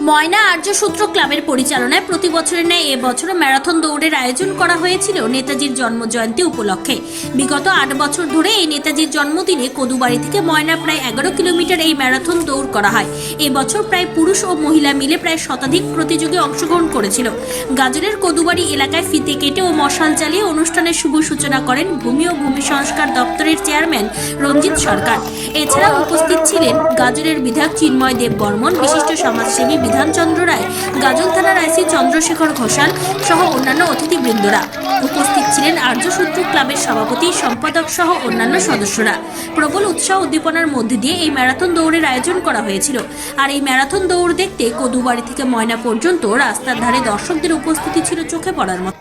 ময়না আর্যসূত্র ক্লাবের পরিচালনায় প্রতি বছরের ন্যায় এবছরও ম্যারাথন দৌড়ের আয়োজন করা হয়েছিল নেতাজির জন্মজয়ন্তী উপলক্ষে। বিগত 8 বছর ধরে এই নেতাজির জন্মদিনে কদুবাড়ি থেকে ময়না প্রায় 11 কিলোমিটার এই ম্যারাথন দৌড় করা হয়। এবছর প্রায় পুরুষ ও মহিলা মিলে প্রায় শতাধিক প্রতিযোগী অংশগ্রহণ করেছিল। গাজলের কদুবাড়ি এলাকায় ফিতে কেটে ও মশাল জ্বালিয়ে অনুষ্ঠানের শুভ সূচনা করেন ভূমি ও ভূমি সংস্কার দপ্তরের চেয়ারম্যান রঞ্জিত সরকার। এছাড়া উপস্থিত ছিলেন গাজলের বিধায়ক চিন্ময় দেব বর্মন, বিশিষ্ট সমাজসেবী বিধানচন্দ্র রায়, গাজল থানার আইসি চন্দ্রশেখর ঘোষাল সহ অন্যান্য অতিথিবৃন্দরা। উপস্থিত ছিলেন আর্যসূত্র ক্লাবের সভাপতি, সম্পাদক সহ অন্যান্য সদস্যরা। প্রবল উৎসাহ উদ্দীপনার মধ্যে দিয়ে এই ম্যারাথন দৌড়ের আয়োজন করা হয়েছিল। আর এই ম্যারাথন দৌড় দেখতে কদুবাড়ি থেকে ময়না পর্যন্ত রাস্তার ধারে দর্শকদের উপস্থিতি ছিল চোখে পড়ার মতো।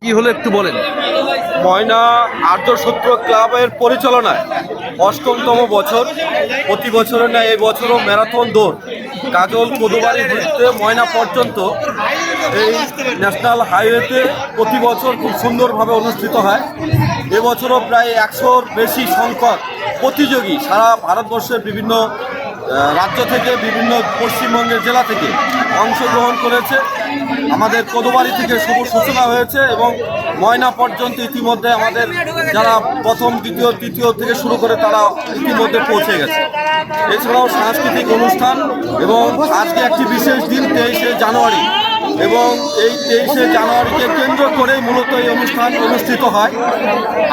কি হলো একটু বলেন। ময়না আর্যসূত্র ক্লাবের পরিচালনায় 8তম বছর, প্রতি বছরের ন্যায় এই বছরও ম্যারাথন দৌড় গাজল কদুবাড়ি ঘুরতে ময়না পর্যন্ত এই ন্যাশনাল হাইওয়েতে প্রতি বছর খুব সুন্দরভাবে অনুষ্ঠিত হয়। এবছরও প্রায় 100-র বেশি সংখ্যক প্রতিযোগী সারা ভারতবর্ষের বিভিন্ন রাজ্য থেকে, বিভিন্ন পশ্চিমবঙ্গের জেলা থেকে অংশগ্রহণ করেছে। আমাদের কদুবাড়ি থেকে শুভ সূচনা হয়েছে এবং ময়না পর্যন্ত ইতিমধ্যে আমাদের যারা প্রথম, দ্বিতীয়, তৃতীয় থেকে শুরু করে তারা ইতিমধ্যে পৌঁছে গেছে। এছাড়াও সাংস্কৃতিক অনুষ্ঠান এবং আজকে একটি বিশেষ দিন 23শে জানুয়ারি, এবং এই 23শে জানুয়ারিকে কেন্দ্র করে মূলত এই অনুষ্ঠান অনুষ্ঠিত হয়।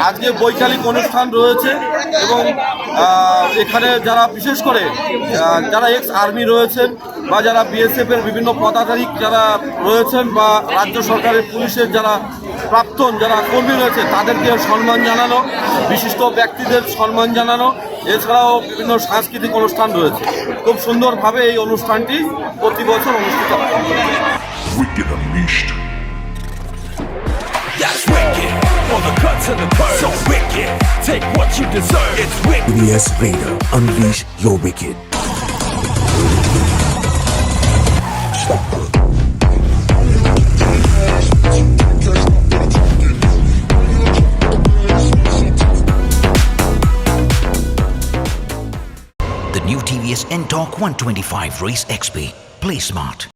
আজকে বৈকালিক অনুষ্ঠান রয়েছে এবং এখানে যারা বিশেষ করে যারা এক্স আর্মি রয়েছেন বা যারা বিএসএফের বিভিন্ন পদাধিকারিক যারা রয়েছেন বা রাজ্য সরকারের পুলিশের যারা প্রাক্তন যারা কর্মী রয়েছে তাদেরকে সম্মান জানানো, বিশিষ্ট ব্যক্তিদের সম্মান জানানো, এছাড়াও বিভিন্ন সাংস্কৃতিক অনুষ্ঠান রয়েছে। খুব সুন্দরভাবে এই অনুষ্ঠানটি প্রতি বছর অনুষ্ঠিত হয়। Wicked Unleashed. That's wicked. For the cuts and the curves. So wicked. Take what you deserve. It's wicked. EBS Raider. Unleash your wicked. The new TVS NTORQ 125 Race XP. Play smart.